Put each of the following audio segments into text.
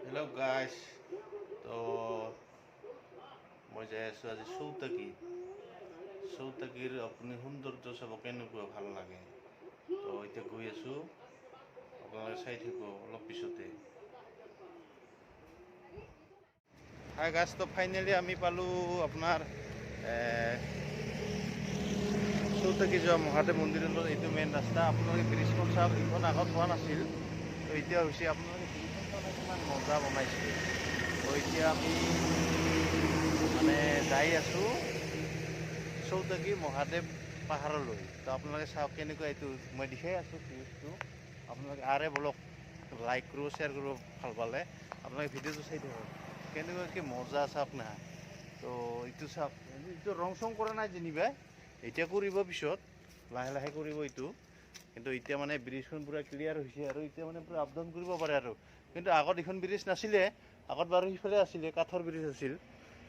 Hello guys, তো মই যাই আছোঁ আজি চৌতাকিৰ আপুনি সৌন্দৰ্য চাব কেনেকুৱা ভাল লাগে। তো এতিয়া গৈ আছোঁ, আপোনালোকে চাই থাকিব অলপ পিছতে। হাই গাছ, তো ফাইনেলি আমি পালোঁ আপোনাৰ চৌতাকি যোৱা মহাদেৱ মন্দিৰলৈ। এইটো মেইন ৰাস্তা। আপোনালোকে ব্ৰিজখন চাওক, এইখন আগত হোৱা নাছিল, তো এতিয়া হৈছে। আপোনালোকে ব্ৰিজখন চাওক কিমান মজা বনাইছে। তো এতিয়া আমি মানে যাই আছোঁ চৌতাকি মহাদেৱ পাহাৰলৈ। তো আপোনালোকে চাওক কেনেকুৱা, এইটো মই দেখাই আছোঁ ভিউজটো। আপোনালোকে আৰে বলক লাইক কৰিব, শ্বেয়াৰ কৰিব, ভাল পালে আপোনালোকে ভিডিঅ'টো চাই থাকক কেনেকুৱা কি মজা চাওক না। তো এইটো চাওক, এইটো ৰং চং কৰা নাই যেনিবা, এতিয়া কৰিব, পিছত লাহে লাহে কৰিব এইটো। কিন্তু এতিয়া মানে ব্ৰিজখন পূৰা ক্লিয়াৰ হৈছে আৰু এতিয়া মানে পূৰা আপ ডাউন কৰিব পাৰে আৰু। কিন্তু আগত এইখন ব্ৰিজ নাছিলে, আগত বাৰু সিফালে আছিলে, কাঠৰ ব্ৰিজ আছিল,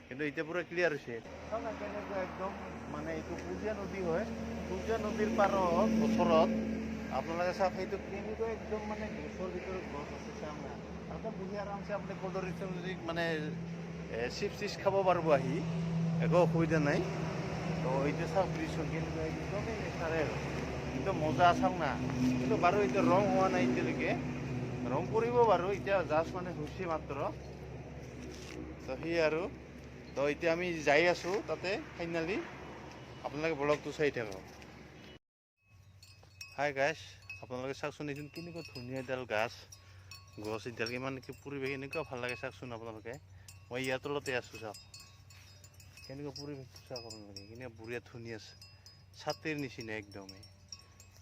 কিন্তু এতিয়া পূৰা ক্লিয়াৰ হৈছে। চাওক না কেনেকুৱা একদম, মানে এইটো কুজিয়া নদী হয়, কুজিয়া নদীৰ পাৰত ওচৰত আপোনালোকে চাওক সেইটো কেনেকুৱা একদম, মানে গছৰ ভিতৰত গছ আছে চাওক না। তাতে বহি আৰামছে আপুনি ক'ল্ড ড্ৰিংক মানে চিপছ টিপছ খাব পাৰিব আহি, একো অসুবিধা নাই। তো এতিয়া চাওক ব্ৰিজখন কেনেকুৱা একদমেই নেচাৰেল, একদম মজা চাওক না। কিন্তু বাৰু এতিয়া ৰং হোৱা নাই এতিয়ালৈকে, ৰং কৰিব বাৰু, এতিয়া জাষ্ট মানে হৈছে মাত্ৰ। তো সেই আৰু, তো এতিয়া আমি যাই আছোঁ তাতে ফাইনেলি। আপোনালোকে ব্লগটো চাই থাকক। হাই গাইছ, আপোনালোকে চাওকচোন এইটো কেনেকুৱা ধুনীয়া এডাল গছ এডাল, ইমান পৰিৱেশ এনেকুৱা ভাল লাগে চাওকচোন আপোনালোকে। মই ইয়াৰ তলতে আছোঁ, চাওক কেনেকুৱা পৰিৱেশটো চাওক আপোনালোকে, কেনেকুৱা বঢ়িয়া ধুনীয়া ছাতিৰ নিচিনা একদমেই।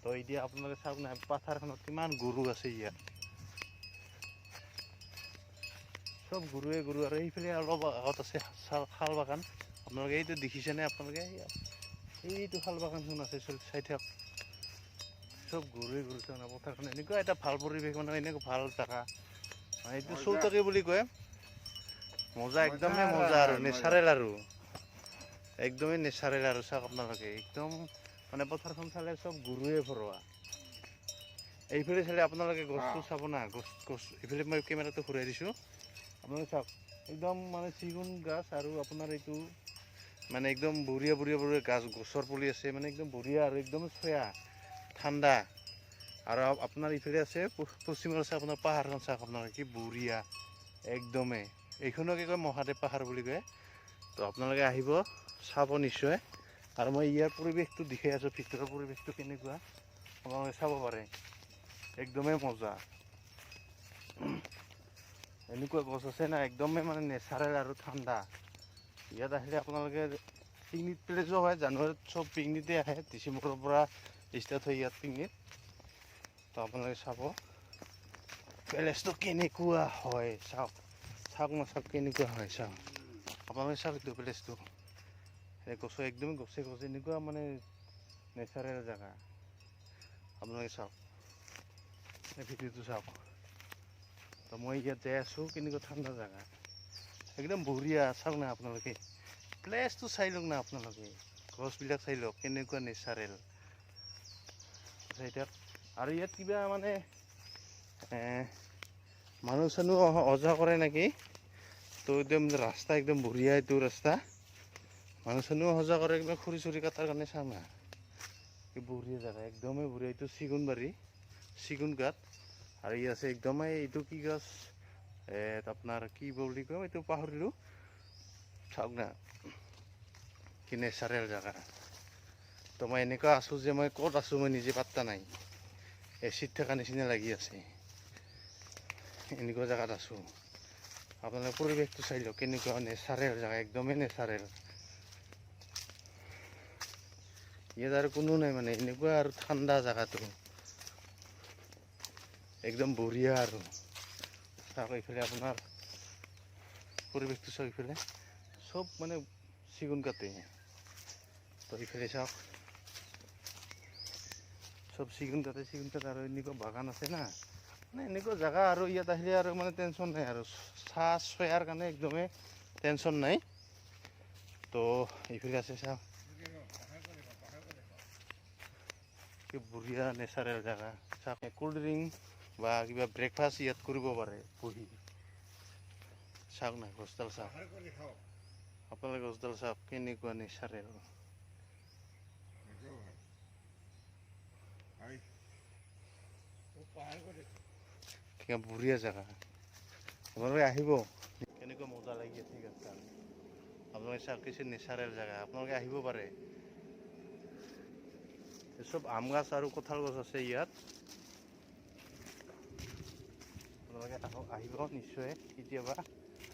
তো এতিয়া আপোনালোকে চাওক না, পাথাৰখনত কিমান গৰু আছে ইয়াত, চব গৰুৱে গৰু। আৰু এইফালে অলপ আগত আছে শাল বাগান, আপোনালোকে এইটো দেখিছেনে? আপোনালোকে এইটো শাল বাগানখন আছে, চাই থাকক, চব গৰুৱে গৰু চাওক না। পথাৰখন এনেকুৱা এটা ভাল পৰিৱেশ, মানে এনেকুৱা ভাল জেগা, মানে এইটো চৌতাকি বুলি কয়। মজা, একদমেই মজা আৰু নেচাৰেল আৰু একদমেই নেচাৰেল আৰু চাওক আপোনালোকে একদম, মানে পথাৰখন চালে চব গৰুৱে ভৰোৱা। এইফালে চালে আপোনালোকে গছটো চাব না, গছ এইফালে মই কেমেৰাটো ঘূৰাই দিছোঁ, আপোনালোকে চাওক একদম মানে চিগুন গছ, আৰু আপোনাৰ এইটো মানে একদম বঢ়িয়া বঢ়িয়া বঢ়িয়া গাছ, গছৰ পুলি আছে, মানে একদম বঢ়িয়া আৰু একদম চয়া ঠাণ্ডা। আৰু আপোনাৰ ইফালে আছে পশ্চিমত আছে আপোনাৰ পাহাৰখন চাওক আপোনালোকে কি বঢ়িয়া একদমেই। এইখনকে কয় মহাদেৱ পাহাৰ বুলি কয়। তো আপোনালোকে আহিব, চাব নিশ্চয়। আৰু মই ইয়াৰ পৰিৱেশটো দেখাই আছোঁ, ভিতৰৰ পৰিৱেশটো কেনেকুৱা আপোনালোকে চাব পাৰে, একদমেই মজা। এনেকুৱা গছ আছে না, একদমেই মানে নেচাৰেল আৰু ঠাণ্ডা। ইয়াত আহিলে আপোনালোকে পিকনিক প্লেচো হয়, জানুৱাৰীত চব পিকনিকে আহে, ডিচেম্বৰৰ পৰা ষ্টাৰ্ট হয় ইয়াত পিকনিক। তো আপোনালোকে চাব প্লেচটো কেনেকুৱা হয়, চাওক চাওক না, চাওক কেনেকুৱা হয় চাওক আপোনালোকে, চাওক এইটো প্লেচটো, এই গছে একদমেই গছে গছে এনেকুৱা মানে নেচাৰেল জেগা। আপোনালোকে চাওক, এই ভিডিঅ'টো চাওক। তো মই ইয়াত যাই আছোঁ, কেনেকুৱা ঠাণ্ডা জেগা, একদম বঢ়িয়া চাওক না আপোনালোকে। প্লেচটো চাই লওক না আপোনালোকে, গছবিলাক চাই লওক কেনেকুৱা নেচাৰেল। এতিয়া আৰু ইয়াত কিবা মানে মানুহ চানুহ অহা যোৱা কৰে নেকি। তো একদম ৰাস্তা একদম বঢ়িয়া, এইটো ৰাস্তা মানুহ চানুহ অহা যোৱা কৰে, কিবা খৰি চৰি কটাৰ কাৰণে। চাওঁ না কি বঢ়িয়া জেগা, একদমেই বঢ়িয়া। এইটো চিগুনবাৰী, চিগুন কাঠ, আৰু ই আছে একদমেই, এইটো কি গছ আপোনাৰ কি বুলি কয় এইটো পাহৰিলোঁ। চাওক না কি নেচাৰেল জেগা। তো মই এনেকুৱা আছোঁ যে মই ক'ত আছোঁ মই নিজে পাত্তা নাই, এচিত থকা নিচিনা লাগি আছে, এনেকুৱা জেগাত আছোঁ। আপোনালোকে পৰিৱেশটো চাই লওক কেনেকুৱা নেচাৰেল জেগা, একদমেই নেচাৰেল। ইয়াত আৰু কোনো নাই, মানে এনেকুৱা আৰু ঠাণ্ডা জেগাটো একদম বঢ়িয়া আৰু চাওক। এইফালে আপোনাৰ পৰিৱেশটো চাওক, এইফালে চব মানে চিগুন কাঠে। তো এইফালে চাওক চব চিগুন কাঠে, আৰু এনেকুৱা বাগান আছে না, মানে এনেকুৱা জেগা। আৰু ইয়াত আহিলে আৰু মানে টেনশ্যন নাই, আৰু চাহ চয়াৰ কাৰণে একদমেই টেনশ্যন নাই। তো এইফালে আছে চাওক কি বঢ়িয়া নেচাৰেল জেগা। চাওক ক'ল্ড ড্ৰিংক বা কিবা ব্ৰেকফাষ্ট ইয়াত কৰিব পাৰে বহি। চাওক না গছডাল চাওক আপোনালোকে গছডাল চাওক কেনেকুৱা নেচাৰেল বঢ়িয়া জেগা আপোনালোকে আহিব কেনেকুৱা মজা লাগি আছে গছডাল আপোনালোকে চাওক কিছু নেচাৰেল জেগা আপোনালোকে আহিব পাৰে চব আম গছ আৰু কঁঠাল গছ আছে ইয়াত আপোনালোকে আহিব নিশ্চয় কেতিয়াবা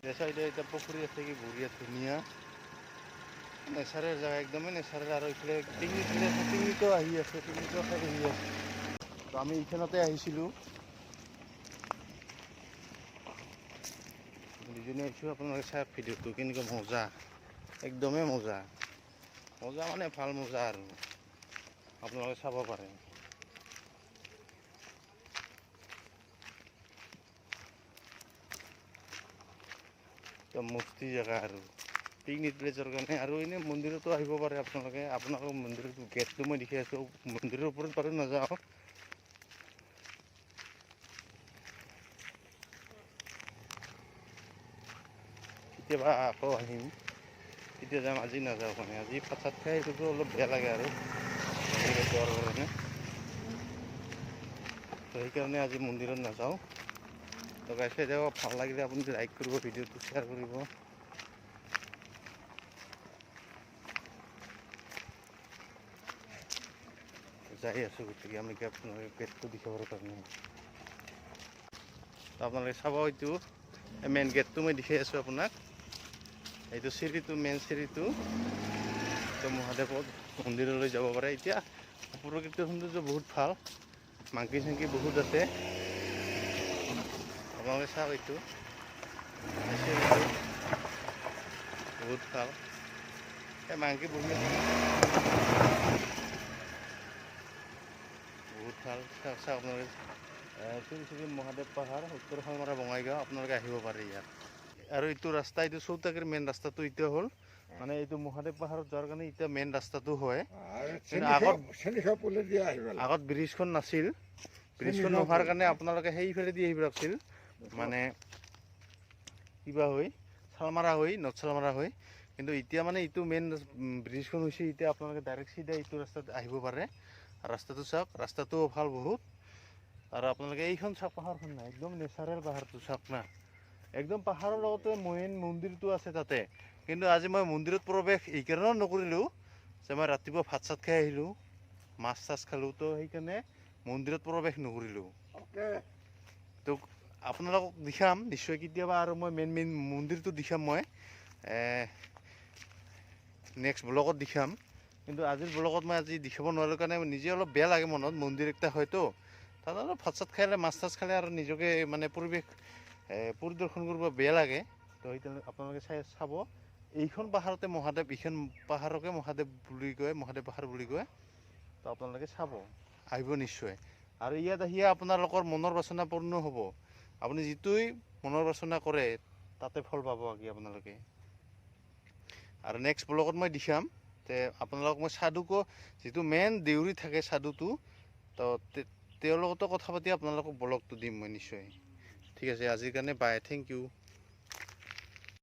এতিয়া পুখুৰী আছে কি বঢ়িয়া ধুনীয়া নেচাৰেল জেগা একদমেই নেচাৰেল আৰু এইফালে পিকনিকো আহি আছে পিকনিকো খাই আহি আছে তো আমি এইখনতে আহিছিলোঁ দুজনে আহিছোঁ আপোনালোকে চাওক ভিডিঅ'টো কেনেকুৱা মজা একদমেই মজা মজা মানে ভাল মজা আৰু আপোনালোকে চাব পাৰে তো মস্তি জেগা আৰু পিকনিক প্লেচৰ কাৰণে আৰু এনেই মন্দিৰতো আহিব পাৰে আপোনালোকে আপোনালোকৰ মন্দিৰৰ গেটটো মই দেখি আছোঁ মন্দিৰৰ ওপৰত বাৰু নাযাওঁ কেতিয়াবা আকৌ আহিম কেতিয়া যাম আজি নাযাওঁ মানে আজি ভাত চাত খাই এইটোতো অলপ বেয়া লাগে আৰু যোৱাৰ কাৰণে তো সেইকাৰণে আজি মন্দিৰত নাযাওঁ তো গাইছে যাব ভাল লাগিলে আপুনি লাইক কৰিব ভিডিঅ'টো শ্বেয়াৰ কৰিব যাই আছোঁ গতিকে আমি আপোনালোকে গেটটো দেখাবৰ কাৰণে আপোনালোকে চাব এইটো মেইন গেটটো মই দেখাই আছোঁ আপোনাক এইটো চিৰিটো মেইন চিৰিটো তো মহাদেৱত মন্দিৰলৈ যাব পাৰে এতিয়া প্ৰাকৃতিক সৌন্দৰ্য বহুত ভাল মাংকি চাংকি বহুত আছে আপোনালোকে চাওক এইটো বহুত ভাল এই মাংকি বহি আছে বহুত ভাল চাওক চাওক আপোনালোকে শ্ৰী মহাদেৱ পাহাৰ উত্তৰ salmara বঙাইগাঁও আপোনালোকে আহিব পাৰে ইয়াত আৰু এইটো ৰাস্তা এইটো চৌতাকিৰ মেইন ৰাস্তাটো এতিয়া হ'ল মানে এইটো মহাদেৱ পাহাৰত যোৱাৰ কাৰণে এতিয়া মেইন ৰাস্তাটো হয় আগত ব্ৰিজখন নাছিল ব্ৰিজখন নোহোৱাৰ কাৰণে আপোনালোকে সেইফালেদি আহিব লাগিছিল মানে কিবা হৈ salmara হৈ নৰ্থ salmara হৈ কিন্তু এতিয়া মানে এইটো মেইন ব্ৰিজখন হৈছে এতিয়া আপোনালোকে ডাইৰেক্ট চিধা এইটো ৰাস্তাত আহিব পাৰে ৰাস্তাটো চাওক ৰাস্তাটোও ভাল বহুত আৰু আপোনালোকে এইখন চাওক পাহাৰখন নাই একদম নেচাৰেল পাহাৰটো চাওক না একদম পাহাৰৰ লগতে মেইন মন্দিৰটো আছে তাতে কিন্তু আজি মই মন্দিৰত প্ৰৱেশ এইকাৰণেও নকৰিলোঁ যে মই ৰাতিপুৱা ভাত চাত খাই আহিলোঁ মাছ চাছ খালোঁ তো সেইকাৰণে মন্দিৰত প্ৰৱেশ নকৰিলোঁ তো আপোনালোকক দেখাম নিশ্চয় কেতিয়াবা আৰু মই মেইন মন্দিৰটো দেখাম মই নেক্সট ব্লগত দেখাম কিন্তু আজিৰ ব্লগত মই আজি দেখাব নোৱাৰিলোঁ কাৰণে নিজে অলপ বেয়া লাগে মনত মন্দিৰ একটা হয়তো তাত অলপ ভাত চাত খালে মাছ চাছ খালে আৰু নিজকে মানে পৰিৱেশ পৰিদৰ্শন কৰিব বেয়া লাগে তো সেইকাৰণে আপোনালোকে চাব এইখন পাহাৰতে মহাদেৱ এইখন পাহাৰকে মহাদেৱ বুলি কয় মহাদেৱ পাহাৰ বুলি কয় তো আপোনালোকে চাব আহিব নিশ্চয় আৰু ইয়াত আহিয়ে আপোনালোকৰ মনৰ বাসনা পূৰ্ণ হ'ব আপুনি যিটোই মনৰ বাসনা কৰে তাতে ফল পাব আগে আপোনালোকে আৰু নেক্সট ব্লগত মই দেখাম তে আপোনালোকক মই সাধুকো যিটো মেইন দেউৰী থাকে সাধুটো তো তেওঁৰ লগতো কথা পাতি আপোনালোকক ব্লগটো দিম মই নিশ্চয় ঠিক আছে আজিৰ কাৰণে বাই থেংক ইউ